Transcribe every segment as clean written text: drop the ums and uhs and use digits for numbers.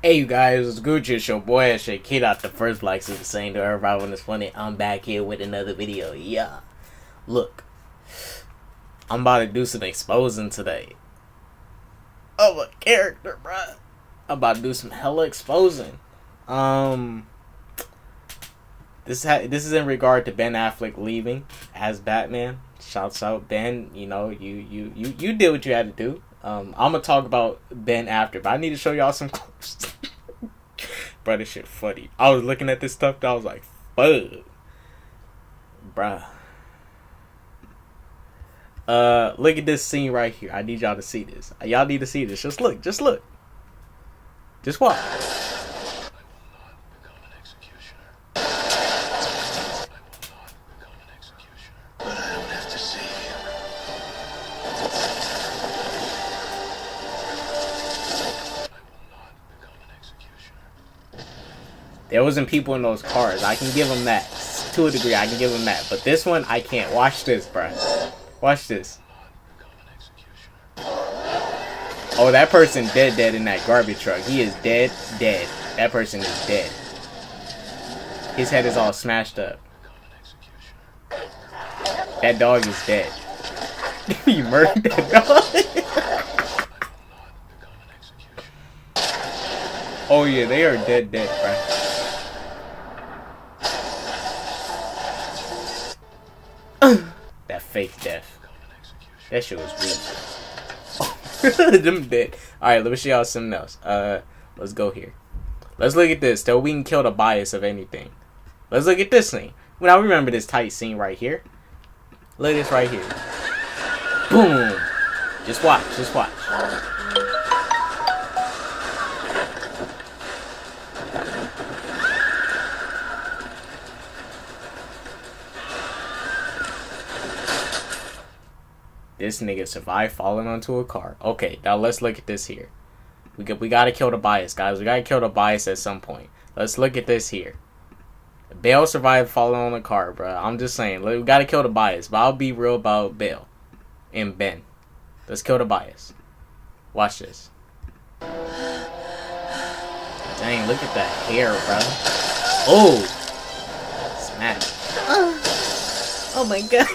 Hey you guys, it's Gucci, it's your boy, it's your kid out the first Black Super saying to everybody when it's funny, I'm back here with another video, yeah. Look, I'm about to do some exposing today. Of a character, bruh. I'm about to do some hella exposing. This is in regard to Ben Affleck leaving as Batman. Shouts out Ben, you know, you did what you had to do. I'm gonna talk about Ben after, but I need to show y'all some clips. Bro, this shit funny. I was looking at this stuff, I was like, fuck. Bruh. Look at this scene right here. I need y'all to see this. Y'all need to see this. Just look. Just look. Just watch. There wasn't people in those cars. I can give them that. To a degree, I can give them that. But this one, I can't. Watch this, bruh. Watch this. Oh, that person dead in that garbage truck. He is dead. That person is dead. His head is all smashed up. That dog is dead. You murdered that dog? Oh yeah, they are dead, bruh. That fake death. That shit was weird. Them dead. Alright, let me show y'all something else. Let's go here. Let's look at this. So we can kill the bias of anything. Let's look at this scene. Well, I remember this tight scene right here. Look at this right here. Boom. Just watch. This nigga survived falling onto a car. Okay, now let's look at this here. We gotta kill the bias, guys. We gotta kill the bias at some point. Let's look at this here. Bale survived falling on a car, bro. I'm just saying. We gotta kill the bias. But I'll be real about Bale and Ben. Let's kill the bias. Watch this. Dang, look at that hair, bro. Oh! Smack. Oh my god.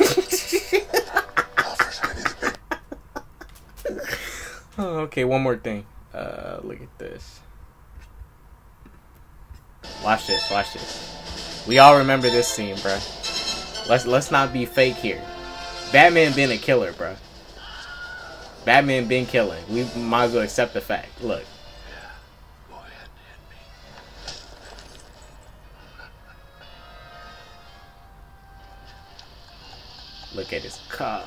Oh, okay, one more thing. Look at this. Watch this. We all remember this scene, bruh. Let's not be fake here. Batman been a killer, bruh. Batman been killing. We might as well accept the fact. Look. Go ahead and hit me. Look at his car.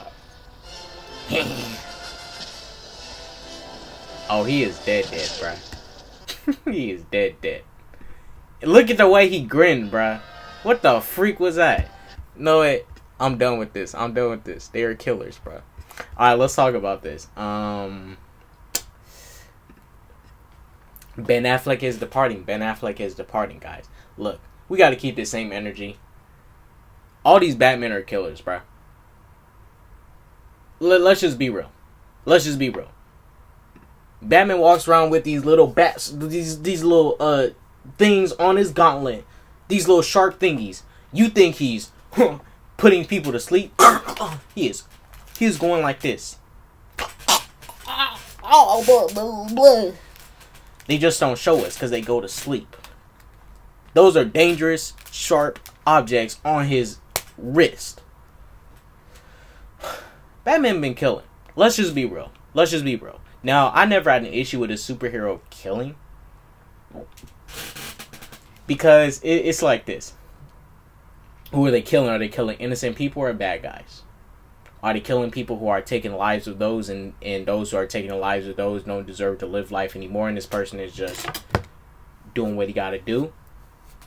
Oh, he is dead, bruh. He is dead. Look at the way he grinned, bruh. What the freak was that? No, wait. I'm done with this. They are killers, bruh. Alright, let's talk about this. Ben Affleck is departing. Guys. Look, we gotta keep the same energy. All these Batmen are killers, bruh. Let's just be real. Batman walks around with these little bats, these little things on his gauntlet, these little shark thingies. You think he's putting people to sleep? He is going like this. They just don't show us because they go to sleep. Those are dangerous, sharp objects on his wrist. Batman been killing. Let's just be real. Now, I never had an issue with a superhero killing. Because it's like this. Who are they killing? Are they killing innocent people or bad guys? Are they killing people who are taking the lives of those and those who are taking the lives of those don't deserve to live life anymore, and this person is just doing what he gotta do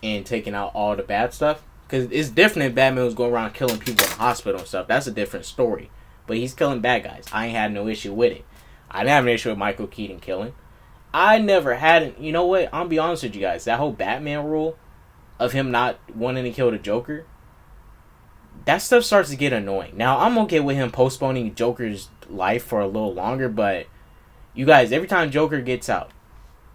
and taking out all the bad stuff? Because it's different if Batman was going around killing people in the hospital and stuff. That's a different story. But he's killing bad guys. I ain't had no issue with it. I didn't have an issue with Michael Keaton killing. I never had... You know what? I'll be honest with you guys. That whole Batman rule of him not wanting to kill the Joker, that stuff starts to get annoying. Now, I'm okay with him postponing Joker's life for a little longer, but You guys, every time Joker gets out,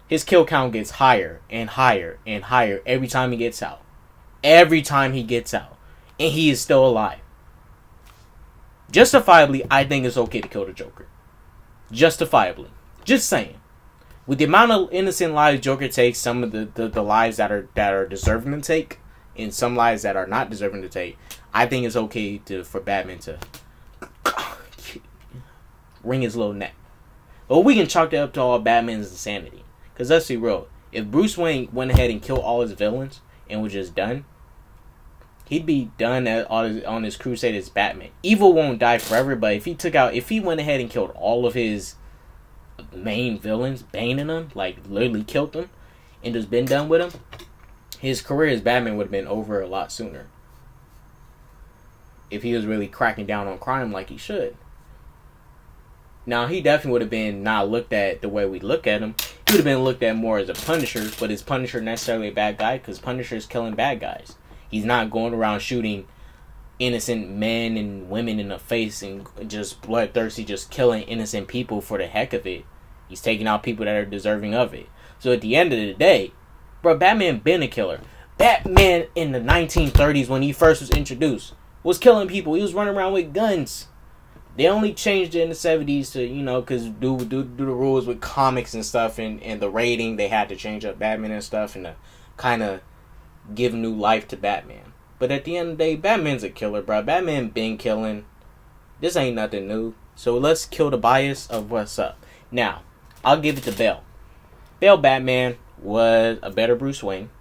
his kill count gets higher and higher and higher every time he gets out. Every time he gets out. And he is still alive. Justifiably, I think it's okay to kill the Joker. Justifiably. Just saying. With the amount of innocent lives Joker takes, some of the lives that are deserving to take, and some lives that are not deserving to take, I think it's okay for Batman to wring his little neck. But we can chalk that up to all Batman's insanity. Because let's be real. If Bruce Wayne went ahead and killed all his villains and was just done, he'd be done on his crusade as Batman. Evil won't die forever, but if he went ahead and killed all of his main villains, baning them, like literally killed them, and just been done with them, his career as Batman would have been over a lot sooner. If he was really cracking down on crime like he should. Now, he definitely would have been not looked at the way we look at him. He would have been looked at more as a Punisher, but is Punisher necessarily a bad guy? Because Punisher is killing bad guys. He's not going around shooting innocent men and women in the face and just bloodthirsty, just killing innocent people for the heck of it. He's taking out people that are deserving of it. So at the end of the day, bro, Batman been a killer. Batman in the 1930s, when he first was introduced, was killing people. He was running around with guns. They only changed it in the 70s to, because due to the rules with comics and stuff and the rating, they had to change up Batman and stuff and to kind of give new life to Batman. But at the end of the day, Batman's a killer, bro. Batman been killing. This ain't nothing new. So let's kill the bias of what's up. Now, I'll give it to Bale. Bale Batman was a better Bruce Wayne.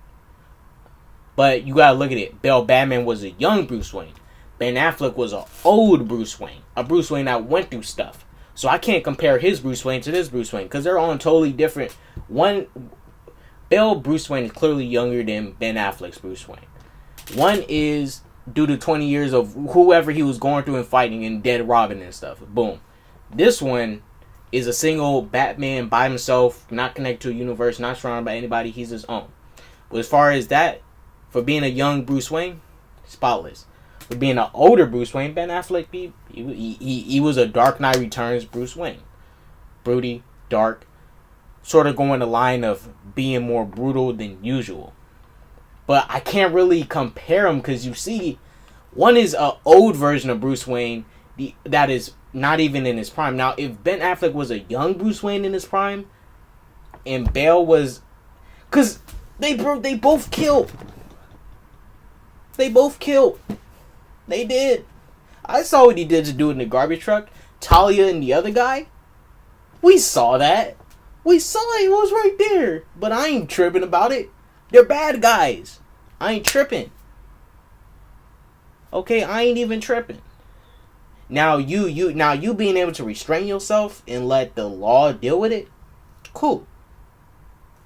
But you gotta look at it. Bale Batman was a young Bruce Wayne. Ben Affleck was an old Bruce Wayne. A Bruce Wayne that went through stuff. So I can't compare his Bruce Wayne to this Bruce Wayne. Because they're on totally different. Bale Bruce Wayne is clearly younger than Ben Affleck's Bruce Wayne. One is due to 20 years of whoever he was going through and fighting and Dead Robin and stuff. Boom. This one is a single Batman by himself. Not connected to a universe. Not surrounded by anybody. He's his own. But as far as that, for being a young Bruce Wayne, spotless. For being an older Bruce Wayne, Ben Affleck, he was a Dark Knight Returns Bruce Wayne. Broody, dark, sort of going the line of being more brutal than usual. But I can't really compare them because you see, one is an old version of Bruce Wayne that is not even in his prime. Now, if Ben Affleck was a young Bruce Wayne in his prime, and Bale was, because they both killed. They both killed. They did. I saw what he did to do in the garbage truck. Talia and the other guy. We saw that. We saw it. It was right there. But I ain't tripping about it. They're bad guys. I ain't tripping. Okay, I ain't even tripping. Now you being able to restrain yourself and let the law deal with it. Cool.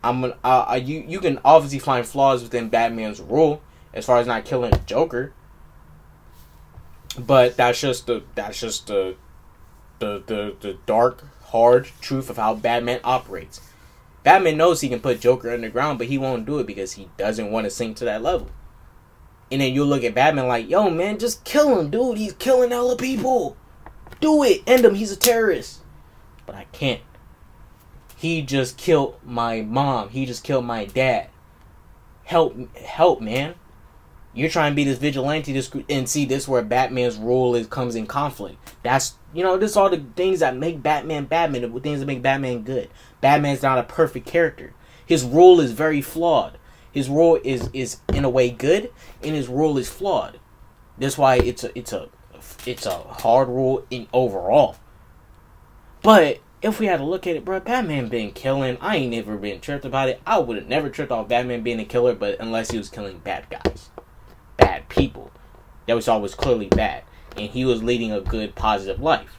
You can obviously find flaws within Batman's rule as far as not killing the Joker. But that's just the dark, hard truth of how Batman operates. Batman knows he can put Joker underground, but he won't do it because he doesn't want to sink to that level. And then you look at Batman like, yo, man, just kill him, dude. He's killing hella people. Do it. End him. He's a terrorist. But I can't. He just killed my mom. He just killed my dad. Help, man. You're trying to be this vigilante, and see this where Batman's role comes in conflict. That's, this all the things that make Batman, the things that make Batman good. Batman's not a perfect character. His role is very flawed. His role is in a way good, and his role is flawed. That's why it's a hard role in overall. But if we had to look at it, bro, Batman been killing. I ain't never been tripped about it. I would have never tripped off Batman being a killer, but unless he was killing bad guys. Bad people that we saw was clearly bad, and he was leading a good, positive life,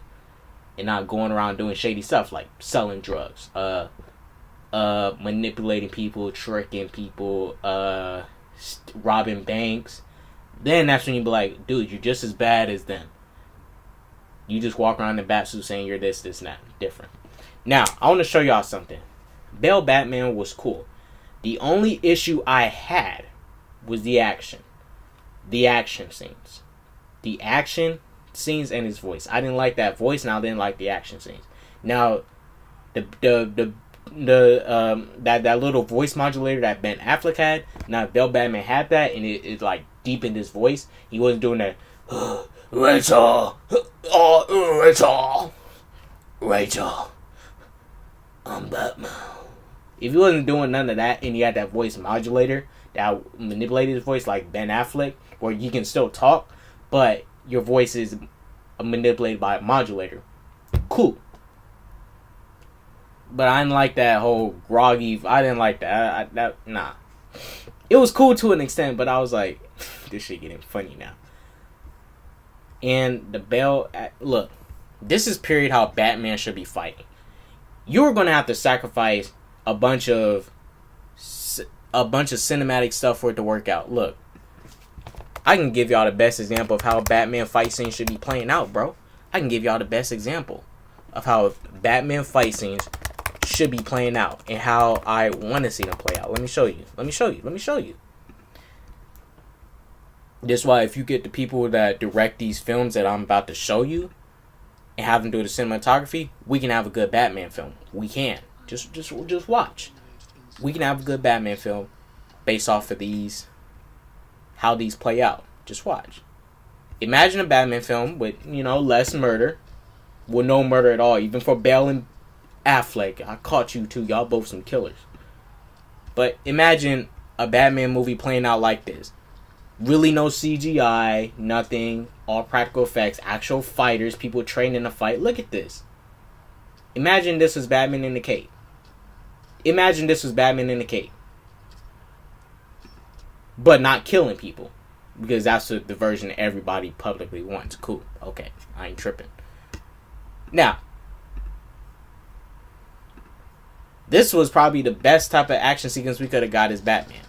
and not going around doing shady stuff like selling drugs, manipulating people, tricking people, robbing banks. Then that's when you be like, dude, you're just as bad as them. You just walk around in a bat suit saying you're this, and that, different. Now I want to show y'all something. Bale Batman was cool. The only issue I had was the action. The action scenes. The action scenes and his voice. I didn't like that voice, and I didn't like the action scenes. Now, That little voice modulator that Ben Affleck had. Now Bell Batman had that, and it like deepened his voice. He wasn't doing that. Rachel, Rachel, I'm Batman. If he wasn't doing none of that, and he had that voice modulator that manipulated his voice like Ben Affleck, where you can still talk, but your voice is manipulated by a modulator. Cool. But I didn't like that whole groggy. I didn't like that. Nah. It was cool to an extent, but I was like, this shit getting funny now. And the Bell, look, this is period how Batman should be fighting. You're gonna have to sacrifice a bunch of cinematic stuff for it to work out. Look, I can give y'all the best example of how Batman fight scenes should be playing out, bro. I can give y'all the best example of how Batman fight scenes should be playing out and how I want to see them play out. Let me show you. This is why if you get the people that direct these films that I'm about to show you and have them do the cinematography, we can have a good Batman film. We can. Just watch. We can have a good Batman film based off of these, how these play out. Just watch. Imagine a Batman film with, less murder, with no murder at all, even for Bale and Affleck. I caught you two, y'all both some killers. But imagine a Batman movie playing out like this. Really no CGI, nothing, all practical effects, actual fighters, people trained in a fight. Look at this. Imagine this was Batman in the cape. But not killing people. Because that's the version everybody publicly wants. Cool. Okay. I ain't tripping. Now, this was probably the best type of action sequence we could have got as Batman.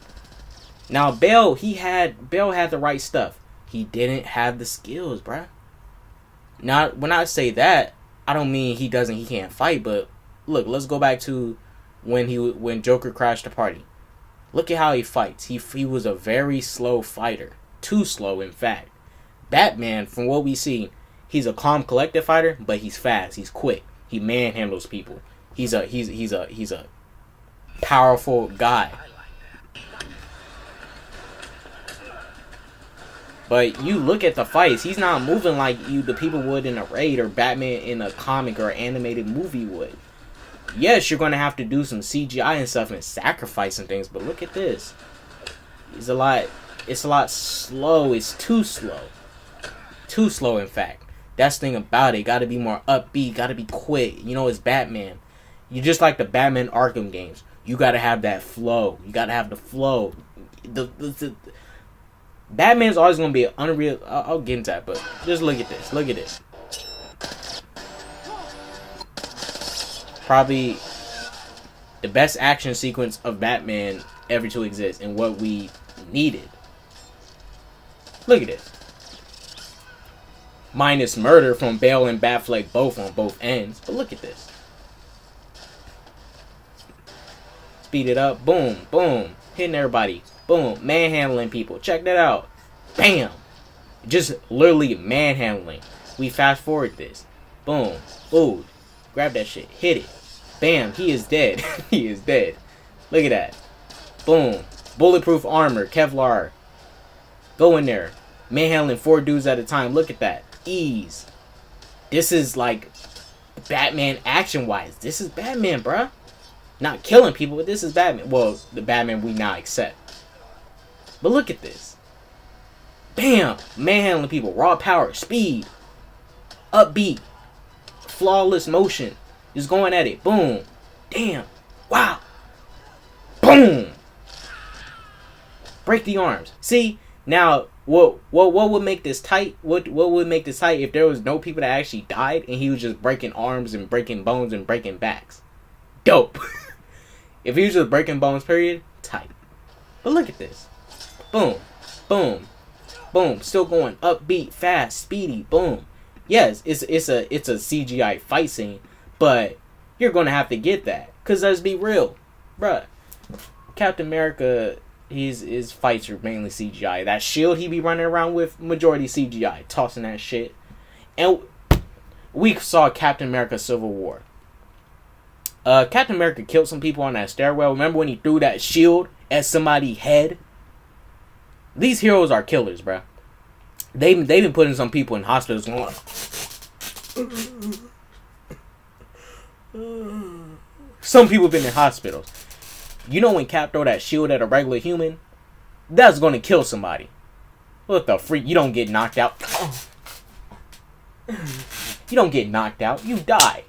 Now, Bale had the right stuff. He didn't have the skills, bruh. Now, when I say that, I don't mean he can't fight, but look, let's go back to when Joker crashed the party. Look at how he fights. He was a very slow fighter. Too slow, in fact. Batman, from what we see, he's a calm, collected fighter, but he's fast. He's quick. He manhandles people. He's a powerful guy. But you look at the fights, he's not moving like the people would in a raid or Batman in a comic or animated movie would. Yes, you're going to have to do some CGI and stuff and sacrifice some things, but look at this. It's a lot slow. It's too slow. Too slow, in fact. That's the thing about it. Got to be more upbeat. Got to be quick. It's Batman. You just like the Batman Arkham games. You got to have that flow. You got to have the flow. Batman's always going to be an unreal... I'll get into that, but just look at this. Look at this. Probably the best action sequence of Batman ever to exist and what we needed. Look at this. Minus murder from Bale and Batfleck both on both ends. But look at this. Speed it up. Boom. Boom. Hitting everybody. Boom. Manhandling people. Check that out. Bam. Just literally manhandling. We fast forward this. Boom. Ooh. Grab that shit. Hit it. Bam. He is dead. He is dead. Look at that. Boom. Bulletproof armor. Kevlar. Go in there. Manhandling 4 dudes at a time. Look at that. Ease. This is like Batman action-wise. This is Batman, bruh. Not killing people, but this is Batman. Well, the Batman we now accept. But look at this. Bam! Manhandling people. Raw power. Speed. Upbeat. Flawless motion. Just going at it. Boom. Damn. Wow. Boom. Break the arms. See, now, what would make this tight? What would make this tight if there was no people that actually died and he was just breaking arms and breaking bones and breaking backs? Dope. If he was just breaking bones, period, tight. But look at this. Boom. Boom. Boom. Still going upbeat, fast, speedy. Boom. Yes, it's a CGI fight scene, but you're gonna have to get that. Cause let's be real, bruh. Captain America, his fights are mainly CGI. That shield he be running around with, majority CGI, tossing that shit. And we saw Captain America Civil War. Captain America killed some people on that stairwell. Remember when he threw that shield at somebody's head? These heroes are killers, bro. They've been putting some people in hospitals. Some people have been in hospitals. You know when Cap throw that shield at a regular human, that's going to kill somebody. What the freak? You don't get knocked out. You don't get knocked out. You die.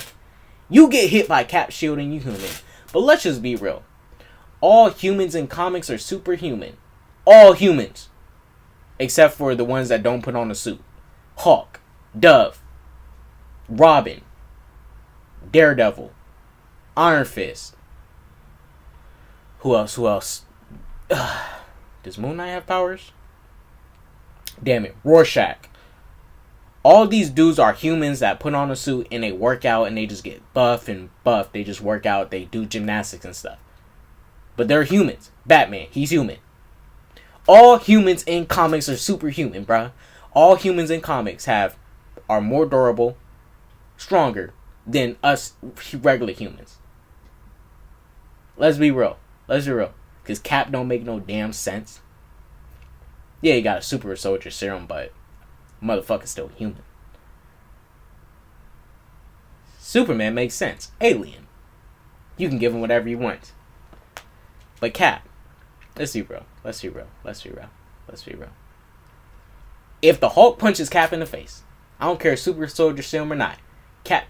You get hit by Cap's shield and you human. But let's just be real. All humans in comics are superhuman. All humans. Except for the ones that don't put on a suit. Hawk. Dove. Robin. Daredevil. Iron Fist. Who else? Does Moon Knight have powers? Damn it. Rorschach. All these dudes are humans that put on a suit and they work out and they just get buff and buff. They just work out. They do gymnastics and stuff. But they're humans. Batman, he's human. All humans in comics are superhuman, bruh. All humans in comics are more durable, stronger than us regular humans. Let's be real. Because Cap don't make no damn sense. Yeah, he got a super soldier serum, but motherfucker's still human. Superman makes sense. Alien. You can give him whatever you want. But Cap, let's be real. If the Hulk punches Cap in the face, I don't care if super soldier serum or not, Cap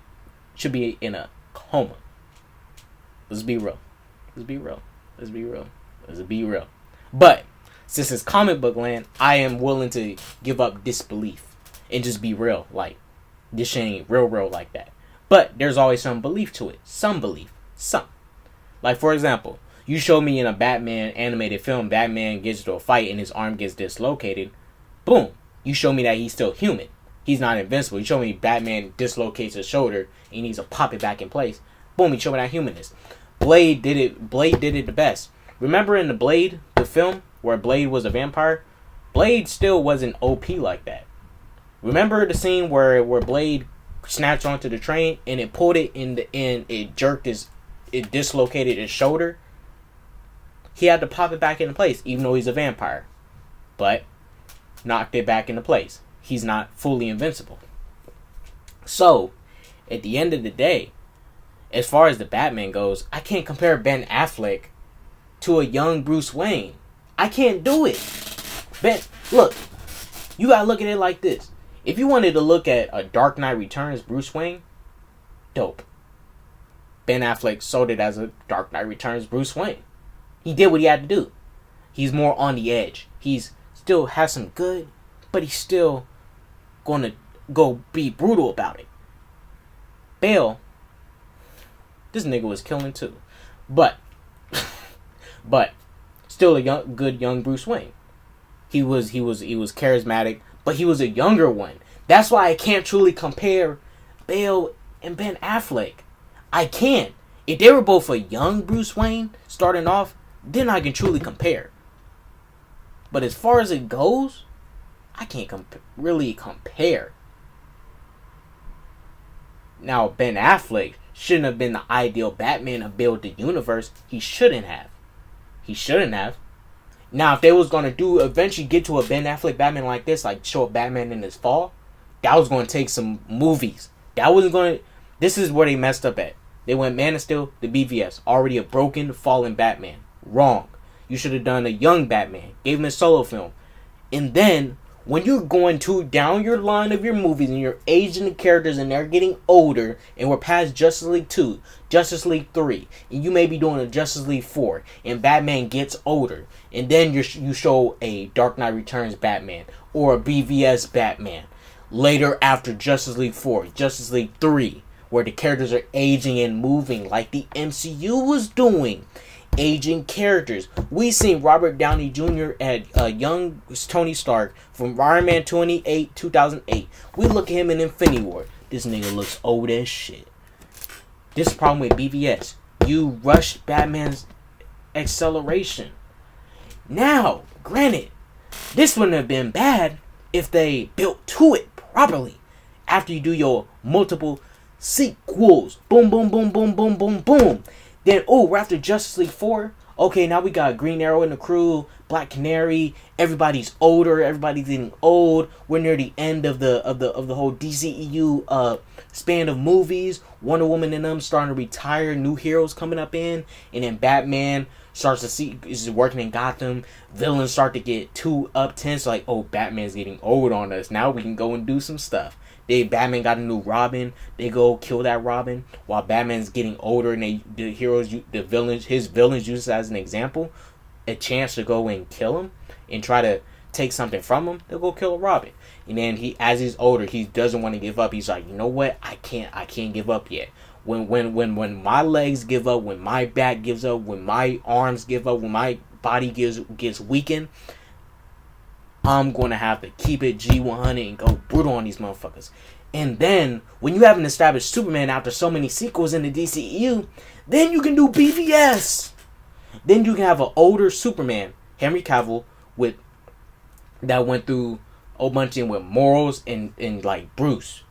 should be in a coma. Let's be real. But since it's comic book land, I am willing to give up disbelief and just be real. Like, this shit ain't real like that. But there's always some belief to it. Some belief. Some. Like, for example, you show me in a Batman animated film, Batman gets into a fight and his arm gets dislocated. Boom. You show me that he's still human. He's not invincible. You show me Batman dislocates his shoulder and he needs to pop it back in place. Boom, you show me that humanness. Blade did it the best. Remember in the Blade, the film, where Blade was a vampire? Blade still wasn't OP like that. Remember the scene where Blade snatched onto the train and it pulled it in the end, it dislocated his shoulder? He had to pop it back into place, even though he's a vampire. But knocked it back into place. He's not fully invincible. So, at the end of the day, as far as the Batman goes, I can't compare Ben Affleck to a young Bruce Wayne. I can't do it. Look, you gotta look at it like this. If you wanted to look at a Dark Knight Returns Bruce Wayne, dope. Ben Affleck sold it as a Dark Knight Returns Bruce Wayne. He did what he had to do. He's more on the edge. He's still has some good, but he's still gonna go be brutal about it. Bale, this nigga was killing too, but still a good young Bruce Wayne. He was charismatic, but he was a younger one. That's why I can't truly compare Bale and Ben Affleck. I can't. If they were both a young Bruce Wayne starting off, then I can truly compare. But as far as it goes, I can't really compare. Now, Ben Affleck shouldn't have been the ideal Batman to build the universe. He shouldn't have. Now, if they was going to eventually get to a Ben Affleck Batman like this, like show a Batman in his fall, that was going to take some movies. This is where they messed up at. They went Man of Steel, the BVS, already a broken, fallen Batman. Wrong. You should have done a young Batman. Gave him a solo film. And then, when you're going down your line of your movies and you're aging the characters and they're getting older and we're past Justice League 2, Justice League 3, and you may be doing a Justice League 4, and Batman gets older, and then you show a Dark Knight Returns Batman or a BVS Batman later after Justice League 4, Justice League 3, where the characters are aging and moving like the MCU was doing. Aging characters. We seen Robert Downey Jr. at young Tony Stark from Iron Man 2008. We look at him in Infinity War. This nigga looks old as shit. This is the problem with BVS. You rushed Batman's acceleration. Now, granted, this wouldn't have been bad if they built to it properly. After you do your multiple Sequels. Boom, boom, boom, boom, boom, boom, boom. Then, we're after Justice League 4. Okay, now we got Green Arrow in the crew, Black Canary. Everybody's older. Everybody's getting old. We're near the end of the whole DCEU span of movies. Wonder Woman and them starting to retire. New heroes coming up in, and then Batman starts to see is working in Gotham. Villains start to get too up tense. Like, Batman's getting old on us. Now we can go and do some stuff. Batman got a new Robin. They go kill that Robin while Batman's getting older, and the villains, his villains use it as an example, a chance to go and kill him and try to take something from him. They'll go kill Robin, and then as he's older, he doesn't want to give up. He's like, you know what? I can't give up yet. When my legs give up, when my back gives up, when my arms give up, when my body gets weakened, I'm going to have to keep it G100 and go brutal on these motherfuckers. And then, when you have an established Superman after so many sequels in the DCEU, then you can do BVS. Then you can have an older Superman, Henry Cavill, that went through a bunch with morals and like Bruce.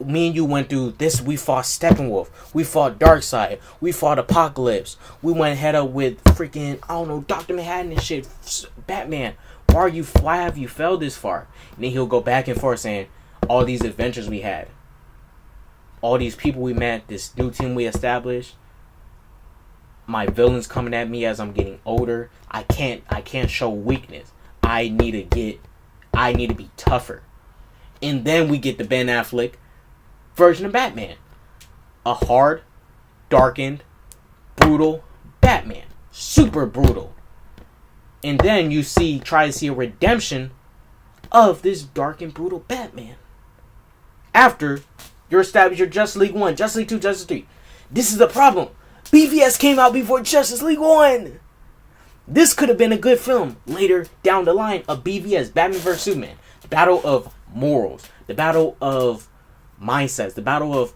Me and you went through this. We fought Steppenwolf. We fought Darkseid. We fought Apocalypse. We went head up with freaking, I don't know, Dr. Manhattan and shit. Batman. Why have you fell this far? And then he'll go back and forth saying, all these adventures we had, all these people we met, this new team we established, my villains coming at me as I'm getting older. I can't show weakness. I need to be tougher. And then we get the Ben Affleck version of Batman. A hard, darkened, brutal Batman. Super brutal. And then you try to see a redemption of this dark and brutal Batman. After you're established your Justice League 1, Justice League 2, Justice 3. This is the problem. BVS came out before Justice League 1. This could have been a good film later down the line of BVS, Batman vs. Superman. The battle of morals. The battle of mindsets. The battle of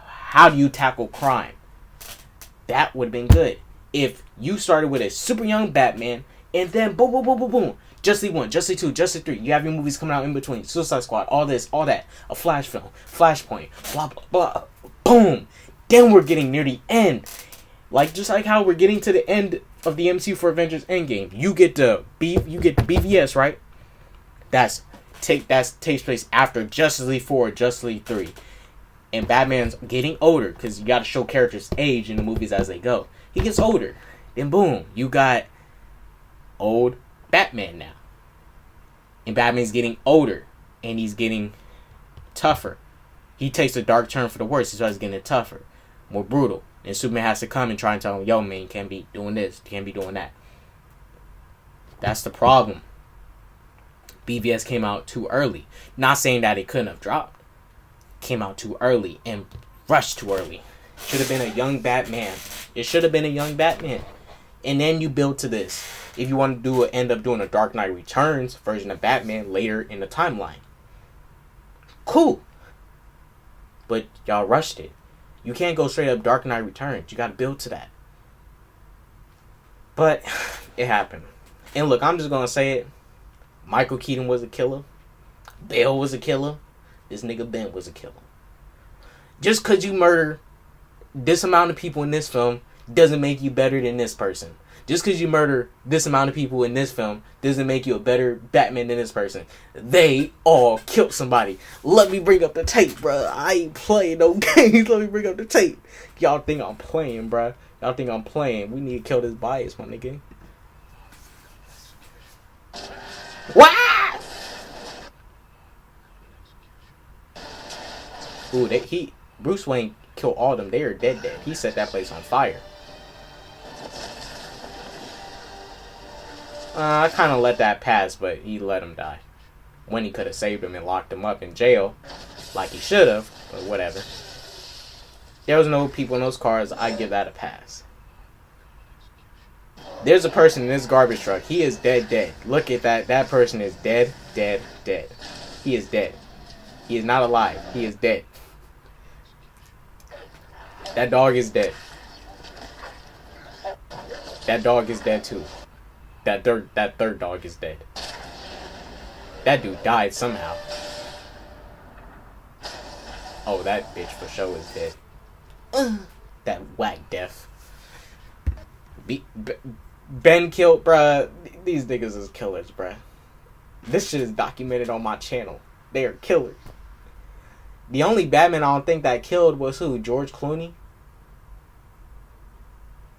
how do you tackle crime. That would have been good. If you started with a super young Batman, and then boom, boom, boom, boom, boom. Justice League 1, Justice League 2, Justice League 3. You have your movies coming out in between. Suicide Squad, all this, all that. A Flash film, Flashpoint, blah, blah, blah. Boom. Then we're getting near the end. Just like how we're getting to the end of the MCU for Avengers Endgame. You get the BVS, right? That takes place after Justice League 4, Justice League 3. And Batman's getting older, because you got to show characters age in the movies as they go. He gets older. Then boom, you got old Batman now. And Batman's getting older. And he's getting tougher. He takes a dark turn for the worse. He starts getting tougher. More brutal. And Superman has to come and try and tell him, yo man, you can't be doing this. You can't be doing that. That's the problem. BVS came out too early. Not saying that it couldn't have dropped. Came out too early and rushed too early. Should have been a young Batman. It should have been a young Batman. And then you build to this. If you want to end up doing a Dark Knight Returns version of Batman later in the timeline. Cool. But y'all rushed it. You can't go straight up Dark Knight Returns. You got to build to that. But it happened. And look, I'm just going to say it. Michael Keaton was a killer. Bale was a killer. This nigga Ben was a killer. Just because you murder this amount of people in this film doesn't make you better than this person. Just because you murder this amount of people in this film doesn't make you a better Batman than this person. They all killed somebody. Let me bring up the tape, bro. I ain't playing no games. Let me bring up the tape. Y'all think I'm playing, bro. Y'all think I'm playing. We need to kill this bias, my nigga. What? Ooh, Bruce Wayne killed all of them. They are dead. He set that place on fire. I kind of let that pass, but he let him die. When he could have saved him and locked him up in jail, like he should have, but whatever. There was no people in those cars. I give that a pass. There's a person in this garbage truck. He is dead. Look at that. That person is dead. He is dead. He is not alive. He is dead. That dog is dead. That dog is dead too. That third dog is dead. That dude died somehow. Oh, that bitch for sure is dead. That whack death. Ben killed, bruh. These niggas is killers, bruh. This shit is documented on my channel. They are killers. The only Batman I don't think that killed was who? George Clooney?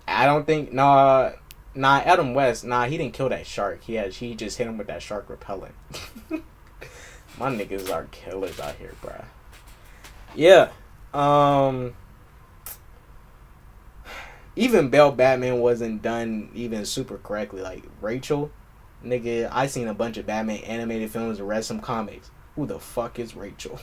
I don't think... Nah, Adam West. Nah, he didn't kill that shark. He just hit him with that shark repellent. My niggas are killers out here, bruh. Yeah. Even Belle Batman wasn't done even super correctly. Like, Rachel, nigga, I seen a bunch of Batman animated films and read some comics. Who the fuck is Rachel?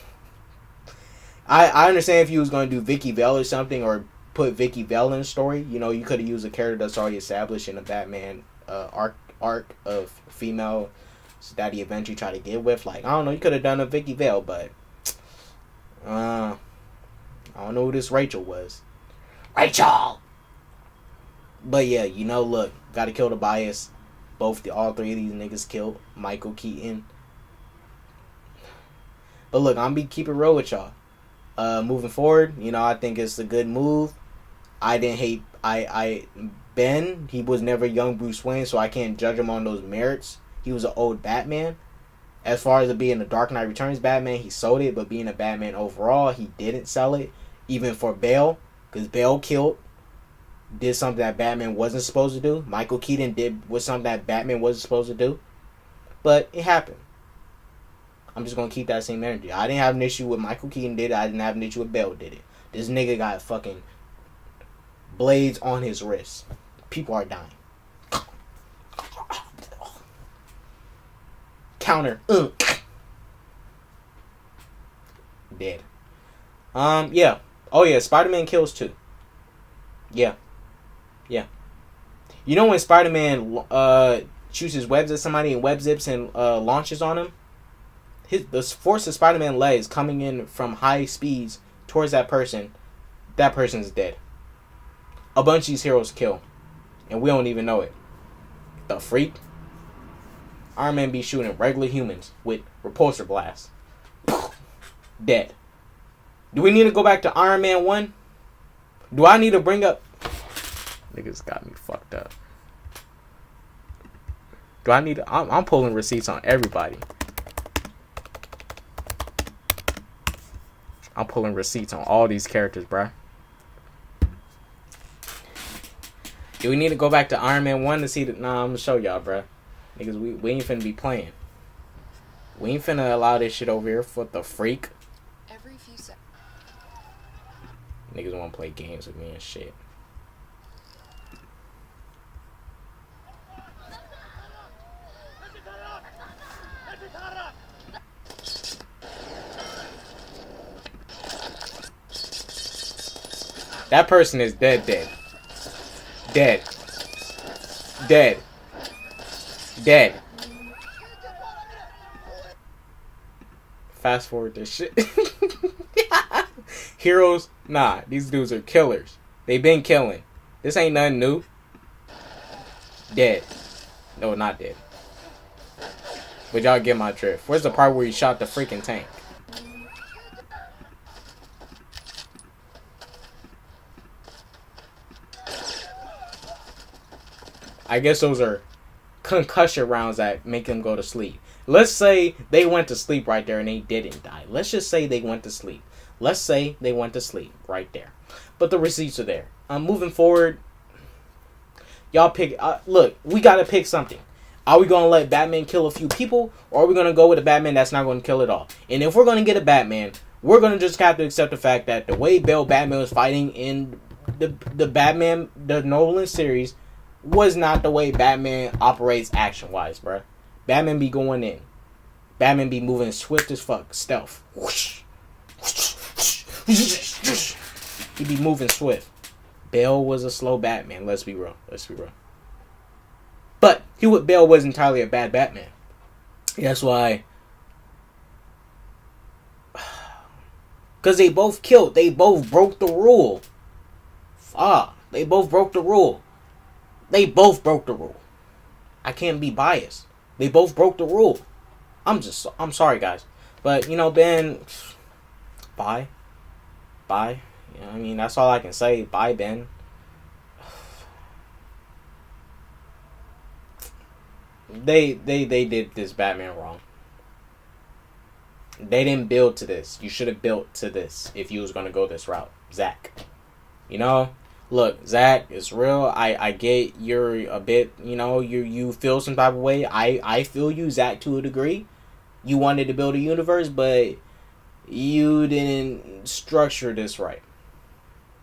I understand if you was going to do Vicky Vale or something, or put Vicky Vale in the story. You know, you could have used a character that's already established in a Batman arc of female that he eventually tried to get with. Like, I don't know, you could have done a Vicky Vale, but I don't know who this Rachel was. Rachel! But yeah, you know, look, gotta kill the bias. All three of these niggas killed Michael Keaton. But look, I'm gonna keep it real with y'all. Moving forward, you know, I think it's a good move. I didn't hate Ben. He was never young Bruce Wayne, so I can't judge him on those merits. He was an old Batman. As far as it being a Dark Knight Returns Batman, he sold it, but being a Batman overall, he didn't sell it. Even for Bale, because Bale did something that Batman wasn't supposed to do. Michael Keaton was something that Batman wasn't supposed to do. But it happened. I'm just going to keep that same energy. I didn't have an issue with Michael Keaton did it. I didn't have an issue with Bale did it. This nigga got fucking blades on his wrists. People are dying. Counter. Dead. Yeah. Oh yeah, Spider-Man kills too. Yeah. Yeah. You know when Spider-Man shoots his webs at somebody and web zips and launches on him? The force of Spider-Man legs coming in from high speeds towards that person's dead. A bunch of these heroes kill. And we don't even know it. The freak? Iron Man be shooting regular humans with repulsor blasts. Dead. Do we need to go back to Iron Man 1? Do I need to bring up... Niggas got me fucked up. Do I need to... I'm pulling receipts on everybody. I'm pulling receipts on all these characters, bruh. Do we need to go back to Iron Man 1 to see the... Nah, I'm gonna show y'all, bruh. Niggas, we ain't finna be playing. We ain't finna allow this shit over here for the freak. Every few seconds. Niggas wanna play games with me and shit. That person is dead. Dead. Fast forward this shit. Heroes? Nah, these dudes are killers. They been killing. This ain't nothing new. Dead. No, not dead. But y'all get my drift. Where's the part where he shot the freaking tank? I guess those are concussion rounds that make them go to sleep. Let's say they went to sleep right there and they didn't die. Let's just say they went to sleep. Let's say they went to sleep right there. But the receipts are there. Moving forward, y'all pick. Look, we got to pick something. Are we going to let Batman kill a few people? Or are we going to go with a Batman that's not going to kill it all? And if we're going to get a Batman, we're going to just have to accept the fact that the way Batman was fighting in the Nolan series was not the way Batman operates action-wise, bruh. Batman be going in. Batman be moving swift as fuck. Stealth. He be moving swift. Bale was a slow Batman. Let's be real. But Bale was entirely a bad Batman. That's why. Because they both killed. They both broke the rule. They both broke the rule. I can't be biased. They both broke the rule. I'm sorry, guys. But, Ben, bye. Bye. Yeah, I mean, that's all I can say. Bye, Ben. They did this Batman wrong. They didn't build to this. You should have built to this if you was gonna go this route, Zach. You know, look, Zach, it's real. I get you're a bit. You feel some type of way. I feel you, Zach, to a degree. You wanted to build a universe, but you didn't structure this right.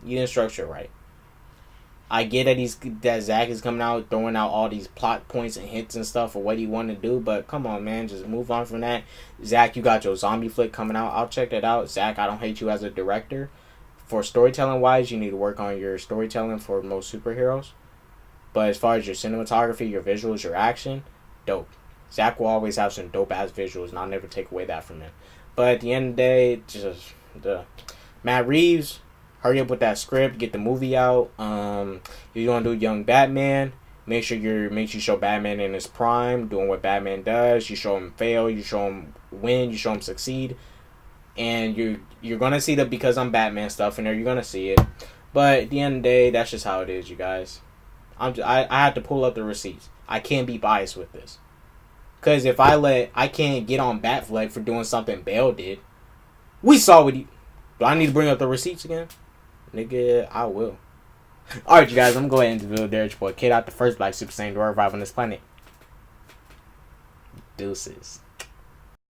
You didn't structure it right. I get that Zach is coming out throwing out all these plot points and hints and stuff for what he want to do, but come on, man, just move on from that. Zach, you got your zombie flick coming out. I'll check that out. Zach, I don't hate you as a director. For storytelling wise, you need to work on your storytelling for most superheroes. But as far as your cinematography, your visuals, your action, dope. Zach will always have some dope ass visuals, and I'll never take away that from him. But at the end of the day, just the Matt Reeves. Hurry up with that script. Get the movie out. If you want to do Young Batman, make sure you show Batman in his prime, doing what Batman does. You show him fail. You show him win. You show him succeed. And you're gonna see the Because I'm Batman stuff in there. You're gonna see it. But at the end of the day, that's just how it is, you guys. I have to pull up the receipts. I can't be biased with this. Because if I can't get on Batfleck for doing something Bale did. We saw what he. Do I need to bring up the receipts again? Nigga, I will. Alright, you guys, I'm going to go ahead and reveal Derek Boy Kid out, the first Black Super Saiyan to arrive on this planet. Deuces.